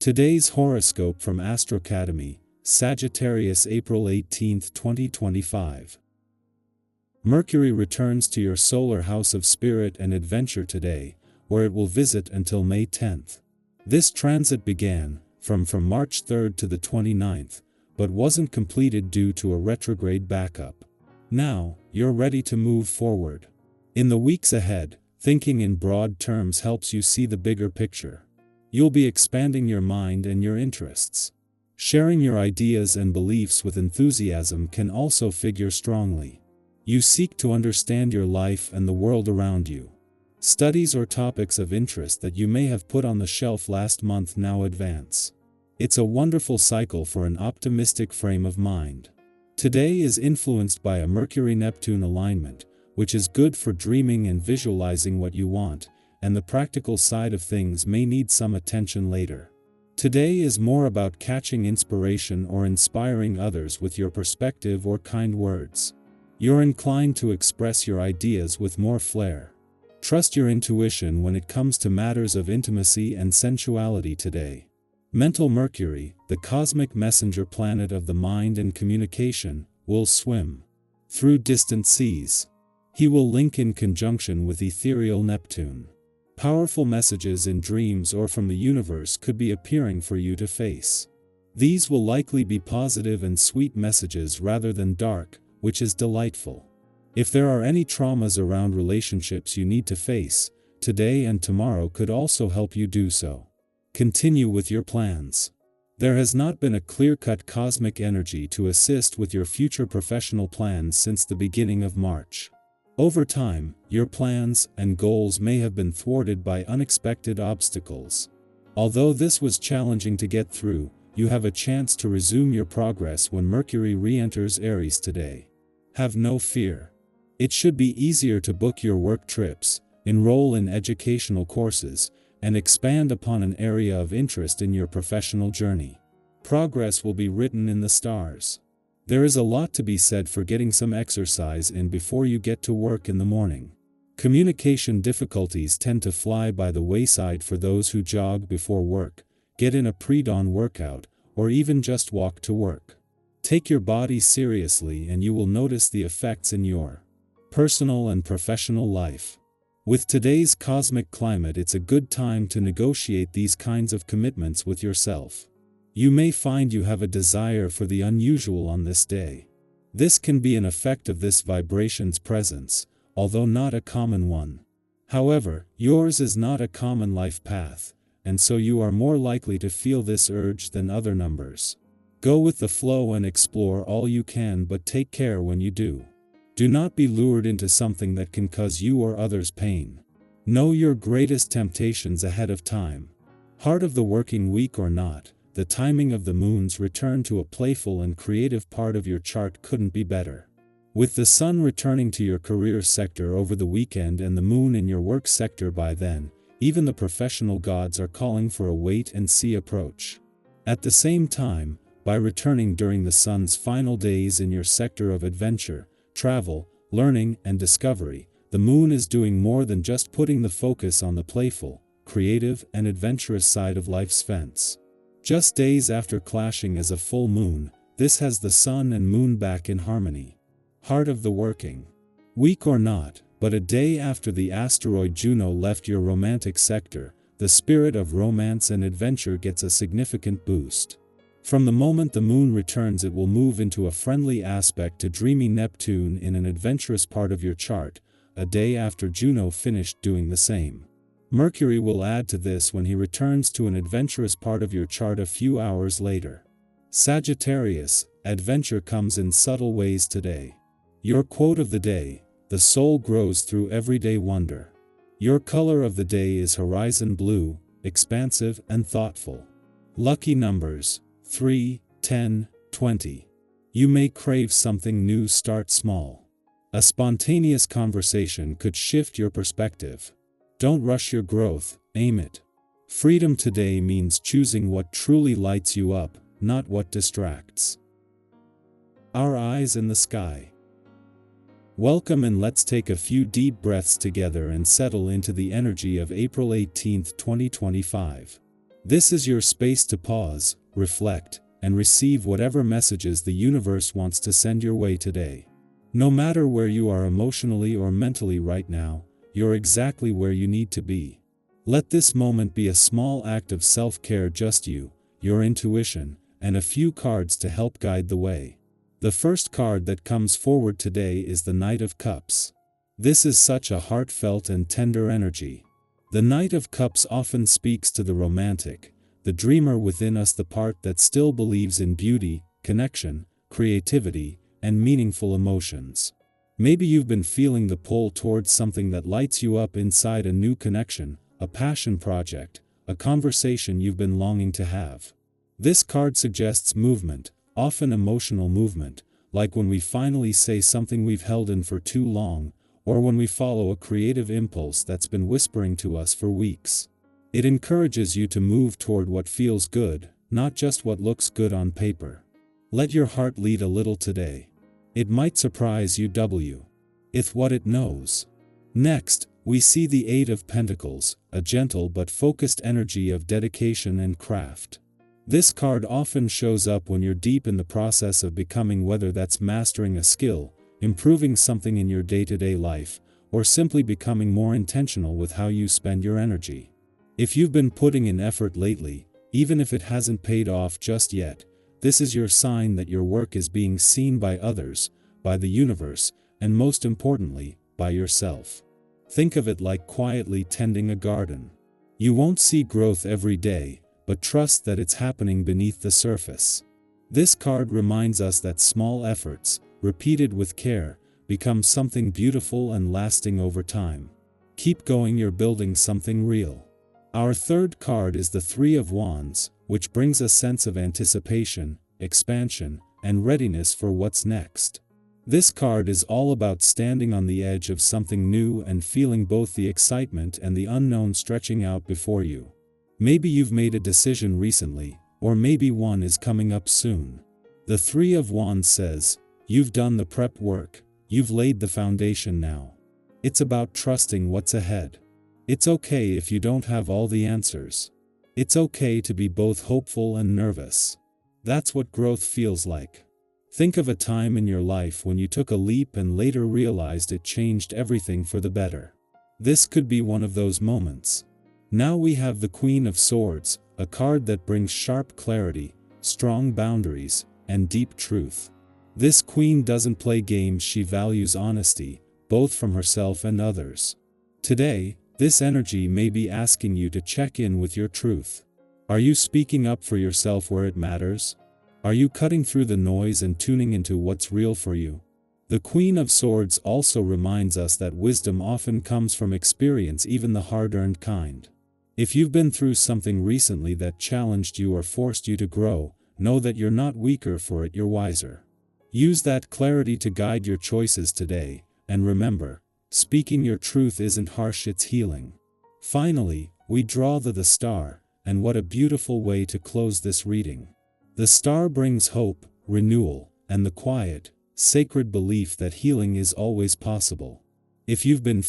Today's horoscope from Astrocademy, Sagittarius, April 18, 2025. Mercury returns to your solar house of spirit and adventure today, where it will visit until May 10th. This transit began from March 3rd to the 29th, but wasn't completed due to a retrograde backup. Now, you're ready to move forward. In the weeks ahead, thinking in broad terms helps you see the bigger picture. You'll be expanding your mind and your interests. Sharing your ideas and beliefs with enthusiasm can also figure strongly. You seek to understand your life and the world around you. Studies or topics of interest that you may have put on the shelf last month now advance. It's a wonderful cycle for an optimistic frame of mind. Today is influenced by a Mercury-Neptune alignment, which is good for dreaming and visualizing what you want, and the practical side of things may need some attention later. Today is more about catching inspiration or inspiring others with your perspective or kind words. You're inclined to express your ideas with more flair. Trust your intuition when it comes to matters of intimacy and sensuality today. Mental Mercury, the cosmic messenger planet of the mind and communication, will swim through distant seas. He will link in conjunction with ethereal Neptune. Powerful messages in dreams or from the universe could be appearing for you to face. These will likely be positive and sweet messages rather than dark, which is delightful. If there are any traumas around relationships you need to face, today and tomorrow could also help you do so. Continue with your plans. There has not been a clear-cut cosmic energy to assist with your future professional plans since the beginning of March. Over time, your plans and goals may have been thwarted by unexpected obstacles. Although this was challenging to get through, you have a chance to resume your progress when Mercury re-enters Aries today. Have no fear. It should be easier to book your work trips, enroll in educational courses, and expand upon an area of interest in your professional journey. Progress will be written in the stars. There is a lot to be said for getting some exercise in before you get to work in the morning. Communication difficulties tend to fly by the wayside for those who jog before work, get in a pre-dawn workout, or even just walk to work. Take your body seriously and you will notice the effects in your personal and professional life. With today's cosmic climate, it's a good time to negotiate these kinds of commitments with yourself. You may find you have a desire for the unusual on this day. This can be an effect of this vibration's presence, although not a common one. However, yours is not a common life path, and so you are more likely to feel this urge than other numbers. Go with the flow and explore all you can, but take care when you do. Do not be lured into something that can cause you or others pain. Know your greatest temptations ahead of time. Heart of the working week or not, the timing of the moon's return to a playful and creative part of your chart couldn't be better. With the sun returning to your career sector over the weekend and the moon in your work sector by then, even the professional gods are calling for a wait-and-see approach. At the same time, by returning during the sun's final days in your sector of adventure, travel, learning, and discovery, the moon is doing more than just putting the focus on the playful, creative, and adventurous side of life's fence. Just days after clashing as a full moon, this has the sun and moon back in harmony. Heart of the working week or not, but a day after the asteroid Juno left your romantic sector, the spirit of romance and adventure gets a significant boost. From the moment the moon returns, it will move into a friendly aspect to dreamy Neptune in an adventurous part of your chart, a day after Juno finished doing the same. Mercury will add to this when he returns to an adventurous part of your chart a few hours later. Sagittarius, adventure comes in subtle ways today. Your quote of the day: the soul grows through everyday wonder. Your color of the day is horizon blue, expansive and thoughtful. Lucky numbers: 3, 10, 20. You may crave something new. Start small. A spontaneous conversation could shift your perspective. Don't rush your growth, aim it. Freedom today means choosing what truly lights you up, not what distracts. Our eyes in the sky. Welcome, and let's take a few deep breaths together and settle into the energy of April 18, 2025. This is your space to pause, reflect, and receive whatever messages the universe wants to send your way today. No matter where you are emotionally or mentally right now, you're exactly where you need to be. Let this moment be a small act of self-care, just you, your intuition, and a few cards to help guide the way. The first card that comes forward today is the Knight of Cups. This is such a heartfelt and tender energy. The Knight of Cups often speaks to the romantic, the dreamer within us, the part that still believes in beauty, connection, creativity, and meaningful emotions. Maybe you've been feeling the pull towards something that lights you up inside, a new connection, a passion project, a conversation you've been longing to have. This card suggests movement, often emotional movement, like when we finally say something we've held in for too long, or when we follow a creative impulse that's been whispering to us for weeks. It encourages you to move toward what feels good, not just what looks good on paper. Let your heart lead a little today. It might surprise you with what it knows. Next, we see the Eight of Pentacles, a gentle but focused energy of dedication and craft. This card often shows up when you're deep in the process of becoming, whether that's mastering a skill, improving something in your day-to-day life, or simply becoming more intentional with how you spend your energy. If you've been putting in effort lately, even if it hasn't paid off just yet, this is your sign that your work is being seen by others, by the universe, and most importantly, by yourself. Think of it like quietly tending a garden. You won't see growth every day, but trust that it's happening beneath the surface. This card reminds us that small efforts, repeated with care, become something beautiful and lasting over time. Keep going, you're building something real. Our third card is the Three of Wands, which brings a sense of anticipation, expansion, and readiness for what's next. This card is all about standing on the edge of something new and feeling both the excitement and the unknown stretching out before you. Maybe you've made a decision recently, or maybe one is coming up soon. The Three of Wands says, you've done the prep work, you've laid the foundation now. It's about trusting what's ahead. It's okay if you don't have all the answers. It's okay to be both hopeful and nervous. That's what growth feels like. Think of a time in your life when you took a leap and later realized it changed everything for the better. This could be one of those moments. Now we have the Queen of Swords, a card that brings sharp clarity, strong boundaries, and deep truth. This queen doesn't play games, she values honesty, both from herself and others. Today, this energy may be asking you to check in with your truth. Are you speaking up for yourself where it matters? Are you cutting through the noise and tuning into what's real for you? The Queen of Swords also reminds us that wisdom often comes from experience, even the hard-earned kind. If you've been through something recently that challenged you or forced you to grow, know that you're not weaker for it, you're wiser. Use that clarity to guide your choices today, and remember, speaking your truth isn't harsh, it's healing. Finally, we draw the Star, and what a beautiful way to close this reading. The Star brings hope, renewal, and the quiet, sacred belief that healing is always possible. If you've been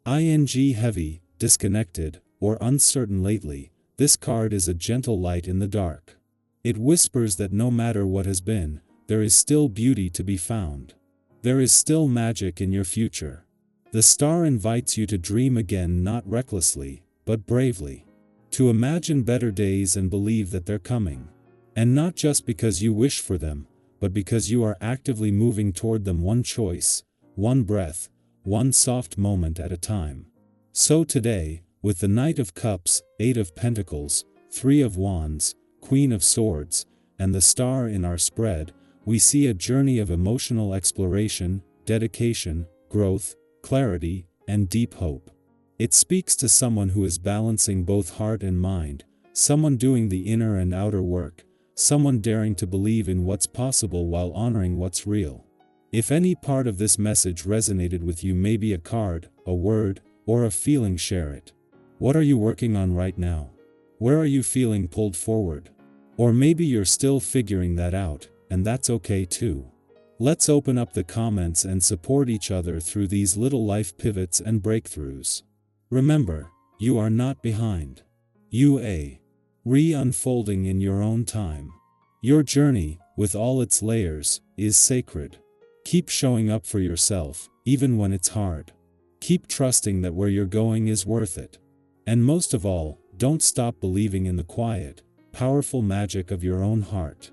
heavy, disconnected, or uncertain lately, this card is a gentle light in the dark. It whispers that no matter what has been, there is still beauty to be found. There is still magic in your future. The Star invites you to dream again, not recklessly, but bravely. To imagine better days and believe that they're coming. And not just because you wish for them, but because you are actively moving toward them, one choice, one breath, one soft moment at a time. So today, with the Knight of Cups, Eight of Pentacles, Three of Wands, Queen of Swords, and the Star in our spread, we see a journey of emotional exploration, dedication, growth, clarity, and deep hope. It speaks to someone who is balancing both heart and mind, someone doing the inner and outer work, someone daring to believe in what's possible while honoring what's real. If any part of this message resonated with you, maybe a card, a word, or a feeling, share it. What are you working on right now? Where are you feeling pulled forward? Or maybe you're still figuring that out, and that's okay too. Let's open up the comments and support each other through these little life pivots and breakthroughs. Remember, you are not behind. You unfolding in your own time. Your journey, with all its layers, is sacred. Keep showing up for yourself, even when it's hard. Keep trusting that where you're going is worth it. And most of all, don't stop believing in the quiet, powerful magic of your own heart.